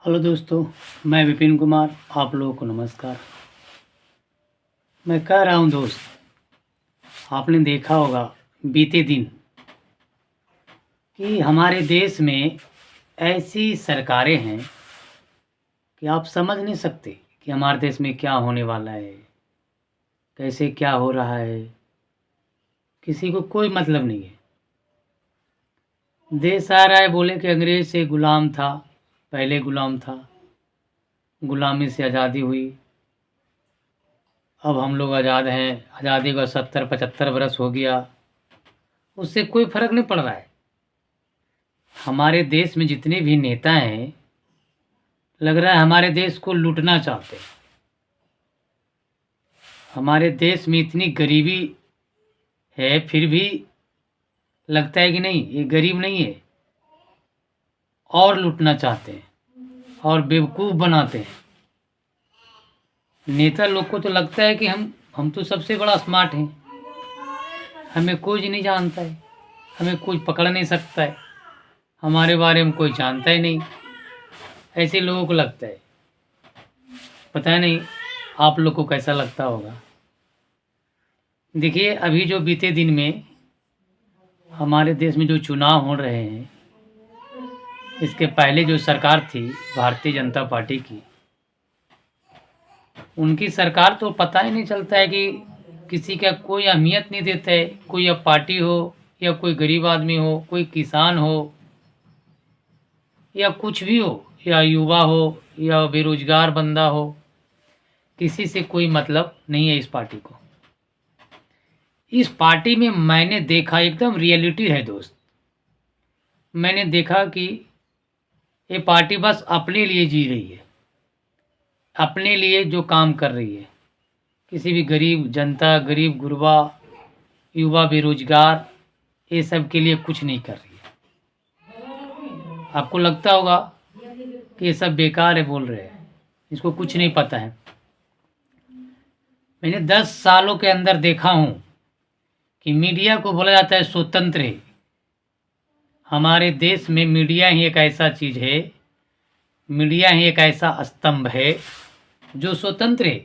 Hello दोस्तों, मैं विपिन कुमार। आप लोगों को नमस्कार। मैं कह रहा हूँ दोस्त, आपने देखा होगा बीते दिन कि हमारे देश में ऐसी सरकारें हैं कि आप समझ नहीं सकते कि हमारे देश में क्या होने वाला है, कैसे क्या हो रहा है। किसी को कोई मतलब नहीं है। देश आ रहा है, बोले कि अंग्रेज से गुलाम था, पहले गुलाम था, गुलामी से आज़ादी हुई, अब हम लोग आज़ाद हैं, आज़ादी का 70-75 बरस हो गया, उससे कोई फ़र्क नहीं पड़ रहा है। हमारे देश में जितने भी नेता हैं, लग रहा है हमारे देश को लूटना चाहते हैं। हमारे देश में इतनी गरीबी है, फिर भी लगता है कि नहीं, ये गरीब नहीं है, और लूटना चाहते हैं और बेवकूफ़ बनाते हैं। नेता लोग को तो लगता है कि हम तो सबसे बड़ा स्मार्ट हैं, हमें कोई नहीं जानता है, हमें कोई पकड़ नहीं सकता है, हमारे बारे में कोई जानता ही नहीं। ऐसे लोगों को लगता है। पता नहीं आप लोग को कैसा लगता होगा। देखिए, अभी जो बीते दिन में हमारे देश में जो चुनाव हो रहे हैं, इसके पहले जो सरकार थी भारतीय जनता पार्टी की, उनकी सरकार तो पता ही नहीं चलता है कि किसी का कोई अहमियत नहीं देता है। कोई अब पार्टी हो या कोई गरीब आदमी हो, कोई किसान हो या कुछ भी हो, या युवा हो या बेरोजगार बंदा हो, किसी से कोई मतलब नहीं है इस पार्टी को। इस पार्टी में मैंने देखा, एकदम रियलिटी है दोस्त, मैंने देखा कि ये पार्टी बस अपने लिए जी रही है, अपने लिए जो काम कर रही है, किसी भी गरीब जनता, गरीब गुरबा, युवा, बेरोजगार, ये सब के लिए कुछ नहीं कर रही है। आपको लगता होगा कि ये सब बेकार है, बोल रहे हैं, इसको कुछ नहीं पता है। मैंने 10 सालों के अंदर देखा हूँ कि मीडिया को बोला जाता है स्वतंत्र है। हमारे देश में मीडिया ही एक ऐसा चीज़ है, मीडिया ही एक ऐसा स्तंभ है जो स्वतंत्र है।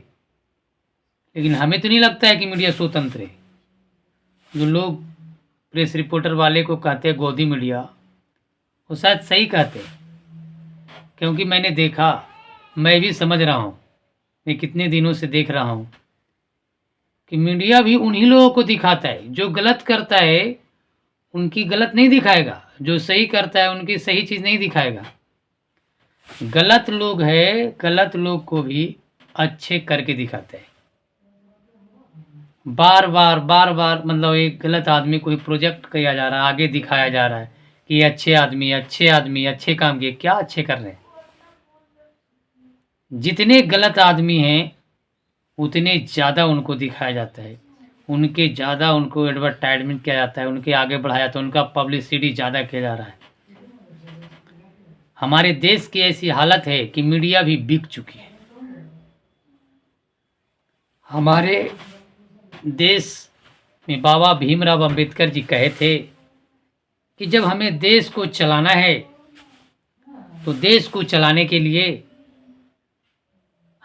लेकिन हमें तो नहीं लगता है कि मीडिया स्वतंत्र है। जो लोग प्रेस रिपोर्टर वाले को कहते हैं गोदी मीडिया, वो शायद सही कहते हैं, क्योंकि मैंने देखा, मैं भी समझ रहा हूँ, मैं कितने दिनों से देख रहा हूँ कि मीडिया भी उन्हीं लोगों को दिखाता है। जो गलत करता है उनकी गलत नहीं दिखाएगा, जो सही करता है उनकी सही चीज़ नहीं दिखाएगा। गलत लोग है, गलत लोग को भी अच्छे करके दिखाते हैं। बार बार मतलब एक गलत आदमी को ही प्रोजेक्ट किया जा रहा है, आगे दिखाया जा रहा है कि ये अच्छे आदमी, अच्छे आदमी, अच्छे काम किए। क्या अच्छे कर रहे हैं? जितने गलत आदमी हैं उतने ज़्यादा उनको दिखाया जाता है, उनके ज़्यादा उनको एडवर्टाइजमेंट किया जाता है, उनके आगे बढ़ाया जाता है, उनका पब्लिसिटी ज़्यादा किया जा रहा है। हमारे देश की ऐसी हालत है कि मीडिया भी बिक चुकी है। हमारे देश में बाबा भीमराव अंबेडकर जी कहे थे कि जब हमें देश को चलाना है तो देश को चलाने के लिए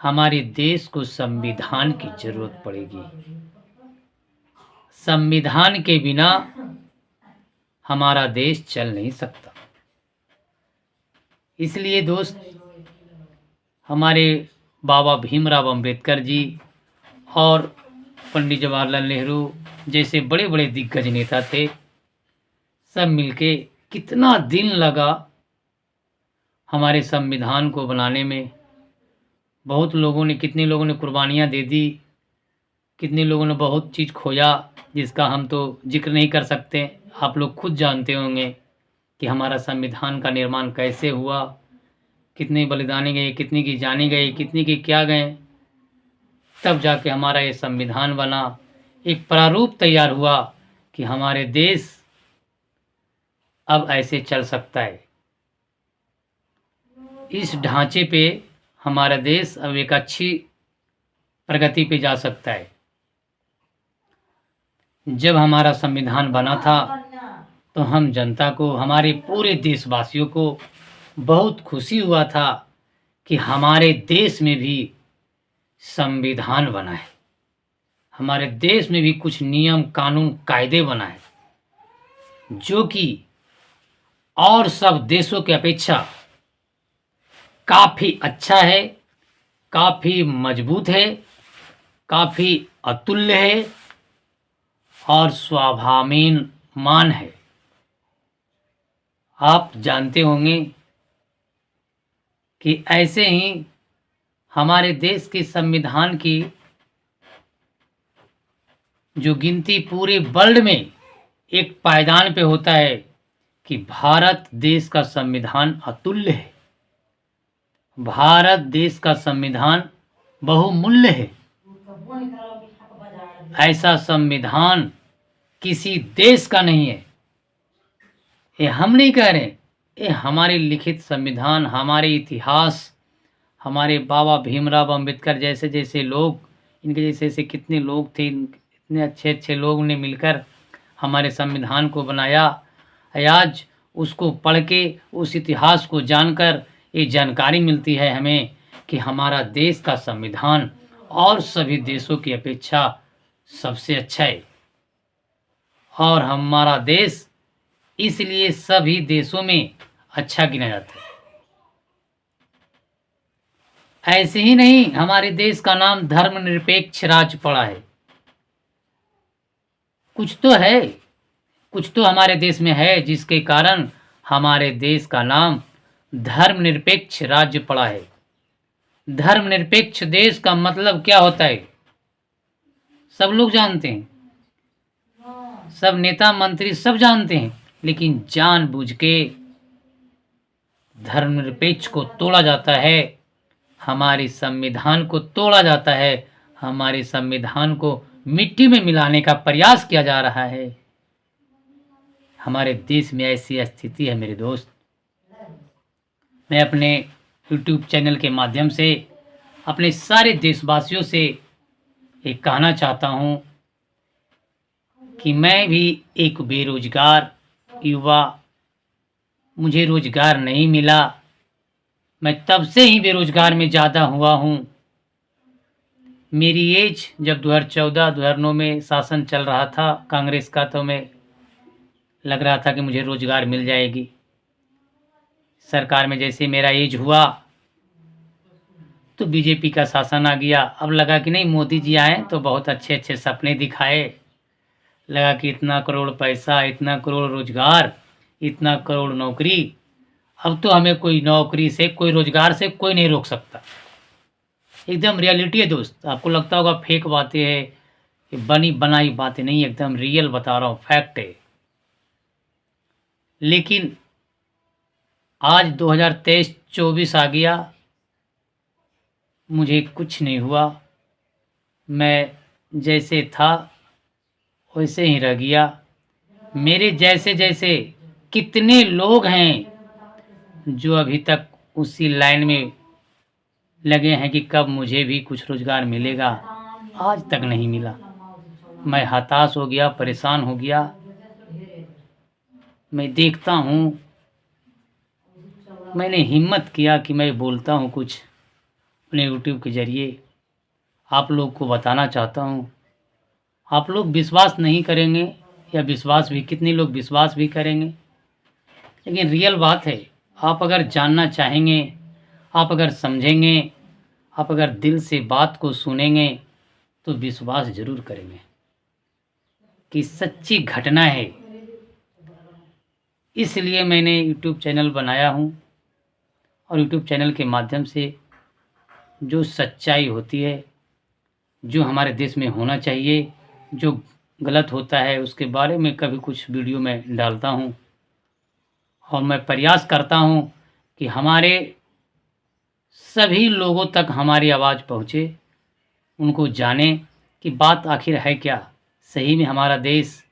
हमारे देश को संविधान की जरूरत पड़ेगी। संविधान के बिना हमारा देश चल नहीं सकता। इसलिए दोस्त, हमारे बाबा भीमराव अंबेडकर जी और पंडित जवाहरलाल नेहरू जैसे बड़े बड़े दिग्गज नेता थे, सब मिलके कितना दिन लगा हमारे संविधान को बनाने में। बहुत लोगों ने, कितने लोगों ने कुर्बानियाँ दे दी, कितने लोगों ने बहुत चीज़ खोया जिसका हम तो जिक्र नहीं कर सकते। आप लोग खुद जानते होंगे कि हमारा संविधान का निर्माण कैसे हुआ, कितने बलिदाने गए, कितनी की जानी गई, कितनी की क्या गए, तब जाके हमारा ये संविधान बना। एक प्रारूप तैयार हुआ कि हमारे देश अब ऐसे चल सकता है। इस ढांचे पे हमारा देश अब एक अच्छी प्रगति पे जा सकता है। जब हमारा संविधान बना था तो हम जनता को, हमारे पूरे देशवासियों को बहुत खुशी हुआ था कि हमारे देश में भी संविधान बना है, हमारे देश में भी कुछ नियम कानून कायदे बना है जो कि और सब देशों की अपेक्षा काफ़ी अच्छा है, काफ़ी मजबूत है, काफ़ी अतुल्य है और स्वाभिमान है। आप जानते होंगे कि ऐसे ही हमारे देश के संविधान की जो गिनती पूरे वर्ल्ड में एक पायदान पे होता है कि भारत देश का संविधान अतुल्य है, भारत देश का संविधान बहुमूल्य है। ऐसा संविधान किसी देश का नहीं है। ये हम नहीं कह रहे, ये हमारे लिखित संविधान, हमारे इतिहास, हमारे बाबा भीमराव अंबेडकर जैसे जैसे लोग, इनके जैसे जैसे कितने लोग थे, इतने अच्छे अच्छे लोगों ने मिलकर हमारे संविधान को बनाया। आज उसको पढ़ के, उस इतिहास को जानकर ये जानकारी मिलती है हमें कि हमारा देश का संविधान और सभी देशों की अपेक्षा सबसे अच्छा है और हमारा देश इसलिए सभी देशों में अच्छा गिना जाता है। ऐसे ही नहीं, हमारे देश का नाम धर्मनिरपेक्ष राज्य पड़ा है। कुछ तो है, कुछ तो हमारे देश में है जिसके कारण हमारे देश का नाम धर्मनिरपेक्ष राज्य पड़ा है। धर्मनिरपेक्ष देश का मतलब क्या होता है सब लोग जानते हैं, सब नेता मंत्री सब जानते हैं, लेकिन जानबूझ के धर्मनिरपेक्ष को तोड़ा जाता है, हमारे संविधान को तोड़ा जाता है, हमारे संविधान को मिट्टी में मिलाने का प्रयास किया जा रहा है। हमारे देश में ऐसी स्थिति है मेरे दोस्त। मैं अपने YouTube चैनल के माध्यम से अपने सारे देशवासियों से ये कहना चाहता हूँ कि मैं भी एक बेरोजगार युवा, मुझे रोजगार नहीं मिला, मैं तब से ही बेरोजगार में ज़्यादा हुआ हूँ। मेरी एज जब 2014-2009 में शासन चल रहा था कांग्रेस का, तो मैं लग रहा था कि मुझे रोजगार मिल जाएगी। सरकार में जैसे मेरा एज हुआ तो बीजेपी का शासन आ गया। अब लगा कि नहीं, मोदी जी आए तो बहुत अच्छे अच्छे सपने दिखाए, लगा कि इतना करोड़ पैसा, इतना करोड़ रोजगार, इतना करोड़ नौकरी, अब तो हमें कोई नौकरी से, कोई रोजगार से कोई नहीं रोक सकता। एकदम रियलिटी है दोस्त। आपको लगता होगा फेक बातें हैं, कि बनी बनाई बातें नहीं, एकदम रियल बता रहा हूँ, फैक्ट है। लेकिन आज 2023-24 आ गया, मुझे कुछ नहीं हुआ, मैं जैसे था वैसे ही रह गया। मेरे जैसे जैसे कितने लोग हैं जो अभी तक उसी लाइन में लगे हैं कि कब मुझे भी कुछ रोजगार मिलेगा, आज तक नहीं मिला। मैं हताश हो गया, परेशान हो गया। मैं देखता हूँ, मैंने हिम्मत किया कि मैं बोलता हूँ कुछ अपने YouTube के ज़रिए, आप लोग को बताना चाहता हूँ। आप लोग विश्वास नहीं करेंगे, या विश्वास भी, कितने लोग विश्वास भी करेंगे, लेकिन रियल बात है। आप अगर जानना चाहेंगे, आप अगर समझेंगे, आप अगर दिल से बात को सुनेंगे तो विश्वास ज़रूर करेंगे कि सच्ची घटना है। इसलिए मैंने YouTube चैनल बनाया हूँ और YouTube चैनल के माध्यम से जो सच्चाई होती है, जो हमारे देश में होना चाहिए, जो गलत होता है उसके बारे में कभी कुछ वीडियो में डालता हूँ और मैं प्रयास करता हूँ कि हमारे सभी लोगों तक हमारी आवाज़ पहुँचे, उनको जाने कि बात आखिर है क्या, सही में हमारा देश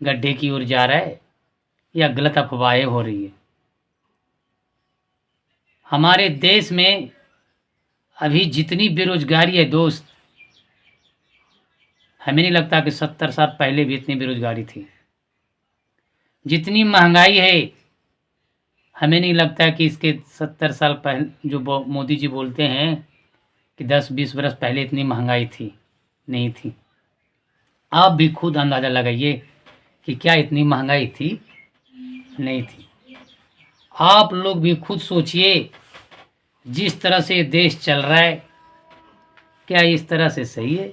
गड्ढे की ओर जा रहा है या गलत अफवाहें हो रही है। हमारे देश में अभी जितनी बेरोजगारी है दोस्त, हमें नहीं लगता कि 70 साल पहले भी इतनी बेरोजगारी थी। जितनी महंगाई है, हमें नहीं लगता कि इसके 70 साल पहले जो मोदी जी बोलते हैं कि 10-20 बरस पहले इतनी महंगाई थी, नहीं थी। आप भी खुद अंदाज़ा लगाइए कि क्या इतनी महंगाई थी? नहीं थी। आप लोग भी खुद सोचिए, जिस तरह से देश चल रहा है, क्या इस तरह से सही है?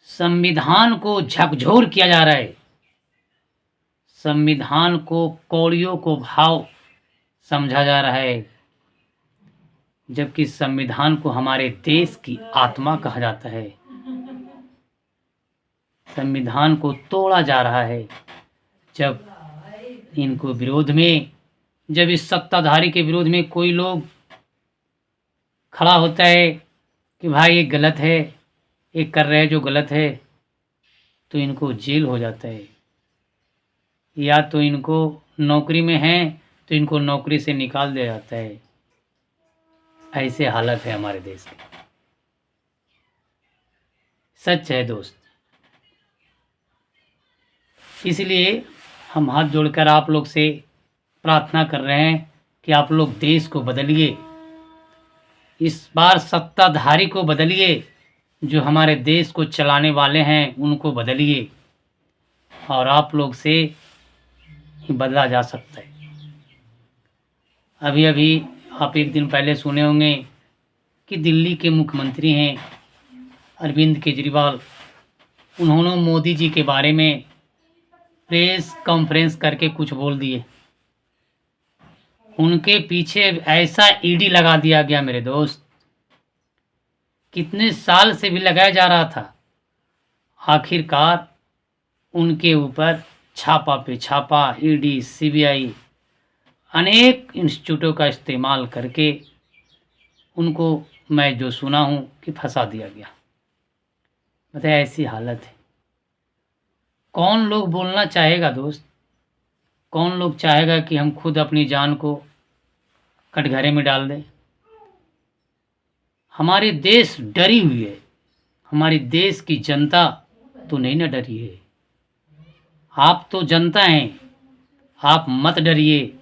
संविधान को झकझोर किया जा रहा है। संविधान को कौड़ियों को भाव समझा जा रहा है, जबकि संविधान को हमारे देश की आत्मा कहा जाता है। संविधान को तोड़ा जा रहा है। जब इनको विरोध में, जब इस सत्ताधारी के विरोध में कोई लोग खड़ा होता है कि भाई ये गलत है, ये कर रहे हैं जो गलत है, तो इनको जेल हो जाता है, या तो इनको नौकरी में हैं तो इनको नौकरी से निकाल दिया जाता है। ऐसे हालत है हमारे देश की। सच है दोस्त। इसलिए हम हाथ जोड़कर आप लोग से प्रार्थना कर रहे हैं कि आप लोग देश को बदलिए। इस बार सत्ताधारी को बदलिए, जो हमारे देश को चलाने वाले हैं उनको बदलिए, और आप लोग से ही बदला जा सकता है। अभी अभी आप एक दिन पहले सुने होंगे कि दिल्ली के मुख्यमंत्री हैं अरविंद केजरीवाल, उन्होंने मोदी जी के बारे में प्रेस कॉन्फ्रेंस करके कुछ बोल दिए। उनके पीछे ऐसा ईडी लगा दिया गया मेरे दोस्त, कितने साल से भी लगाया जा रहा था। आखिरकार उनके ऊपर छापा पे छापा, ईडी, सीबीआई, अनेक इंस्टीट्यूटों का इस्तेमाल करके उनको, मैं जो सुना हूँ कि फंसा दिया गया। बताइए, ऐसी हालत है। कौन लोग बोलना चाहेगा दोस्त? कौन लोग चाहेगा कि हम खुद अपनी जान को कटघरे में डाल दें? हमारे देश डरी हुई है। हमारी देश की जनता तो नहीं ना डरी है। आप तो जनता हैं, आप मत डरिए,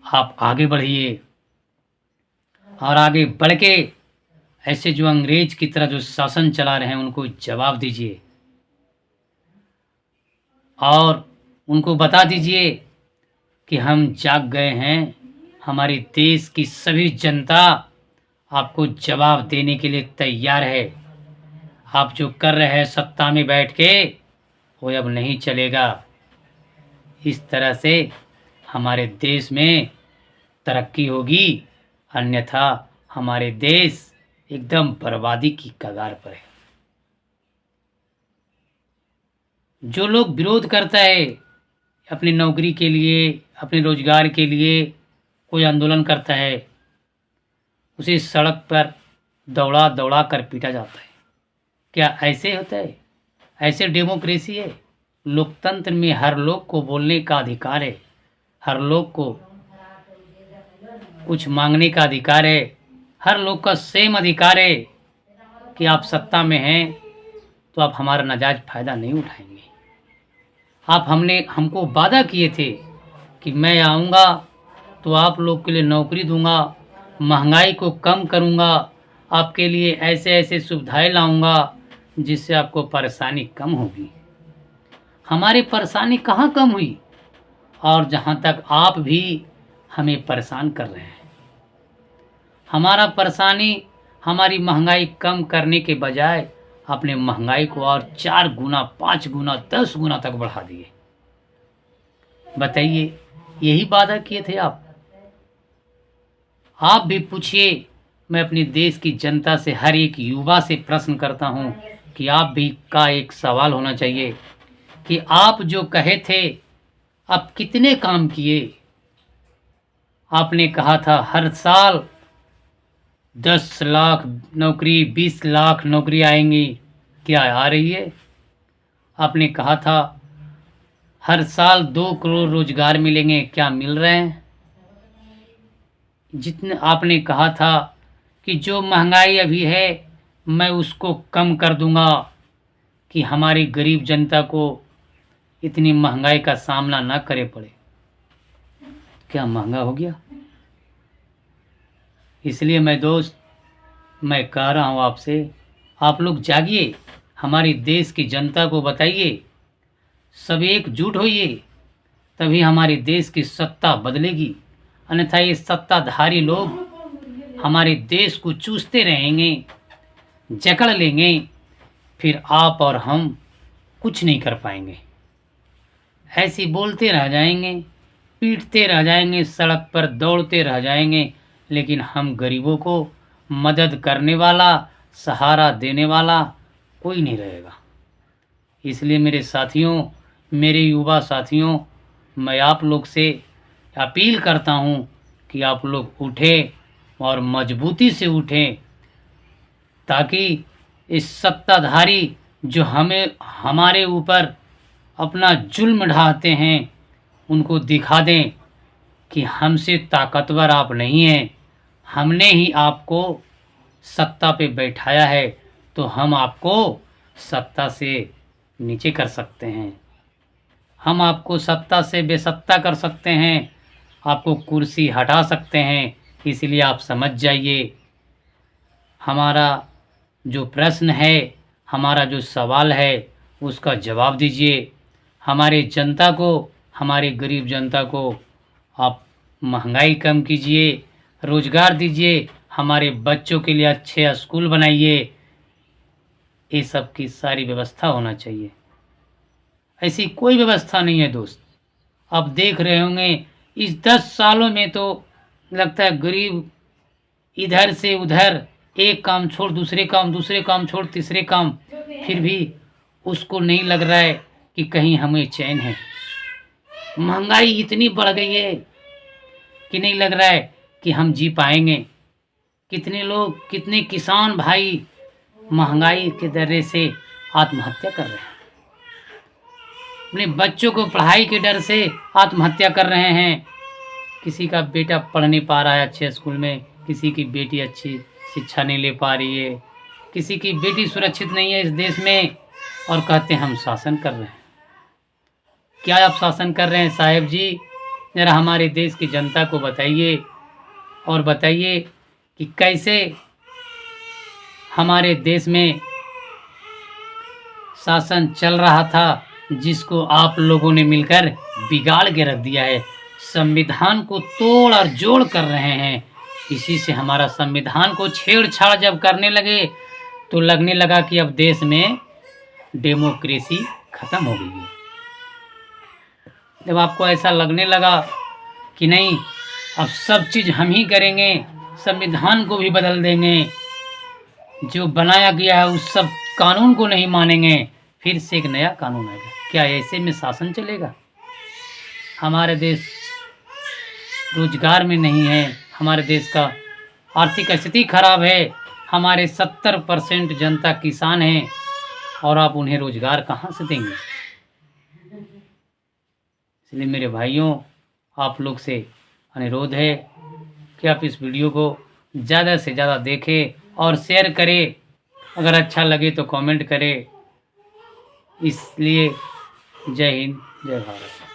आप आगे बढ़िए, और आगे बढ़ के ऐसे जो अंग्रेज की तरह जो शासन चला रहे हैं उनको जवाब दीजिए, और उनको बता दीजिए कि हम जाग गए हैं। हमारे देश की सभी जनता आपको जवाब देने के लिए तैयार है। आप जो कर रहे हैं सत्ता में बैठ के, वो अब नहीं चलेगा। इस तरह से हमारे देश में तरक्की होगी, अन्यथा हमारे देश एकदम बर्बादी की कगार पर है। जो लोग विरोध करता है अपनी नौकरी के लिए, अपने रोजगार के लिए कोई आंदोलन करता है, उसे सड़क पर दौड़ा दौड़ा कर पीटा जाता है। क्या ऐसे होता है? ऐसे डेमोक्रेसी है? लोकतंत्र में हर लोग को बोलने का अधिकार है, हर लोग को कुछ मांगने का अधिकार है, हर लोग का सेम अधिकार है कि आप सत्ता में हैं तो आप हमारा नाजायज फ़ायदा नहीं उठाएंगे। आप हमको वादा किए थे कि मैं आऊँगा तो आप लोग के लिए नौकरी दूंगा, महंगाई को कम करूंगा, आपके लिए ऐसे ऐसे सुविधाएं लाऊंगा जिससे आपको परेशानी कम होगी। हमारी परेशानी कहाँ कम हुई? और जहाँ तक आप भी हमें परेशान कर रहे हैं। हमारा परेशानी, हमारी महंगाई कम करने के बजाय आपने महंगाई को और 4 गुना, 5 गुना, 10 गुना तक बढ़ा दिए। बताइए, यही वादा किए थे आप? आप भी पूछिए। मैं अपने देश की जनता से, हर एक युवा से प्रश्न करता हूं कि आप भी का एक सवाल होना चाहिए कि आप जो कहे थे आप कितने काम किए? आपने कहा था हर साल 10 लाख नौकरी, 20 लाख नौकरी आएंगी, क्या आ रही है? आपने कहा था हर साल 2 करोड़ रोजगार मिलेंगे, क्या मिल रहे हैं? जितने आपने कहा था कि जो महंगाई अभी है मैं उसको कम कर दूंगा कि हमारी गरीब जनता को इतनी महंगाई का सामना ना करे पड़े, क्या महंगा हो गया। इसलिए मैं कह रहा हूँ आपसे, आप लोग जागिए, हमारी देश की जनता को बताइए, सब एकजुट होइए, तभी हमारे देश की सत्ता बदलेगी। अन्यथा ये सत्ताधारी लोग हमारे देश को चूसते रहेंगे, जकड़ लेंगे, फिर आप और हम कुछ नहीं कर पाएंगे। ऐसे बोलते रह जाएंगे, पीटते रह जाएंगे, सड़क पर दौड़ते रह जाएंगे, लेकिन हम गरीबों को मदद करने वाला, सहारा देने वाला कोई नहीं रहेगा। इसलिए मेरे साथियों, मेरे युवा साथियों, मैं आप लोग से अपील करता हूँ कि आप लोग उठें और मजबूती से उठें, ताकि इस सत्ताधारी जो हमारे ऊपर अपना जुल्म ढाते हैं, उनको दिखा दें कि हमसे ताकतवर आप नहीं हैं, हमने ही आपको सत्ता पे बैठाया है, तो हम आपको सत्ता से नीचे कर सकते हैं, हम आपको सत्ता से बेसत्ता कर सकते हैं, आपको कुर्सी हटा सकते हैं। इसलिए आप समझ जाइए, हमारा जो प्रश्न है, हमारा जो सवाल है, उसका जवाब दीजिए। हमारे जनता को, हमारे गरीब जनता को आप महंगाई कम कीजिए, रोज़गार दीजिए, हमारे बच्चों के लिए अच्छे स्कूल बनाइए। ये सब की सारी व्यवस्था होना चाहिए। ऐसी कोई व्यवस्था नहीं है दोस्त। आप देख रहे होंगे इस 10 सालों में तो लगता है गरीब इधर से उधर, एक काम छोड़ दूसरे काम, दूसरे काम छोड़ तीसरे काम, फिर भी उसको नहीं लग रहा है कि कहीं हमें चैन है। महंगाई इतनी बढ़ गई है कि नहीं लग रहा है कि हम जी पाएंगे। कितने लोग, कितने किसान भाई महंगाई के डर से आत्महत्या कर रहे हैं, अपने बच्चों को पढ़ाई के डर से आत्महत्या कर रहे हैं। किसी का बेटा पढ़ नहीं पा रहा है अच्छे स्कूल में, किसी की बेटी अच्छी शिक्षा नहीं ले पा रही है, किसी की बेटी सुरक्षित नहीं है इस देश में, और कहते हैं हम शासन कर रहे हैं। क्या आप शासन कर रहे हैं साहब जी? ज़रा हमारे देश की जनता को बताइए, और बताइए कि कैसे हमारे देश में शासन चल रहा था, जिसको आप लोगों ने मिलकर बिगाड़ के रख दिया है। संविधान को तोड़ और जोड़ कर रहे हैं। इसी से हमारा संविधान को छेड़छाड़ जब करने लगे, तो लगने लगा कि अब देश में डेमोक्रेसी खत्म हो गई है। जब आपको ऐसा लगने लगा कि नहीं, अब सब चीज़ हम ही करेंगे, संविधान को भी बदल देंगे, जो बनाया गया है उस सब कानून को नहीं मानेंगे, फिर से एक नया कानून आएगा। क्या ऐसे में शासन चलेगा? हमारे देश रोजगार में नहीं है, हमारे देश का आर्थिक स्थिति खराब है, हमारे 70% जनता किसान हैं, और आप उन्हें रोजगार कहाँ से देंगे? इसलिए मेरे भाइयों, आप लोग से अनुरोध है कि आप इस वीडियो को ज़्यादा से ज़्यादा देखें और शेयर करें। अगर अच्छा लगे तो कमेंट करें। इसलिए जय हिंद, जय भारत।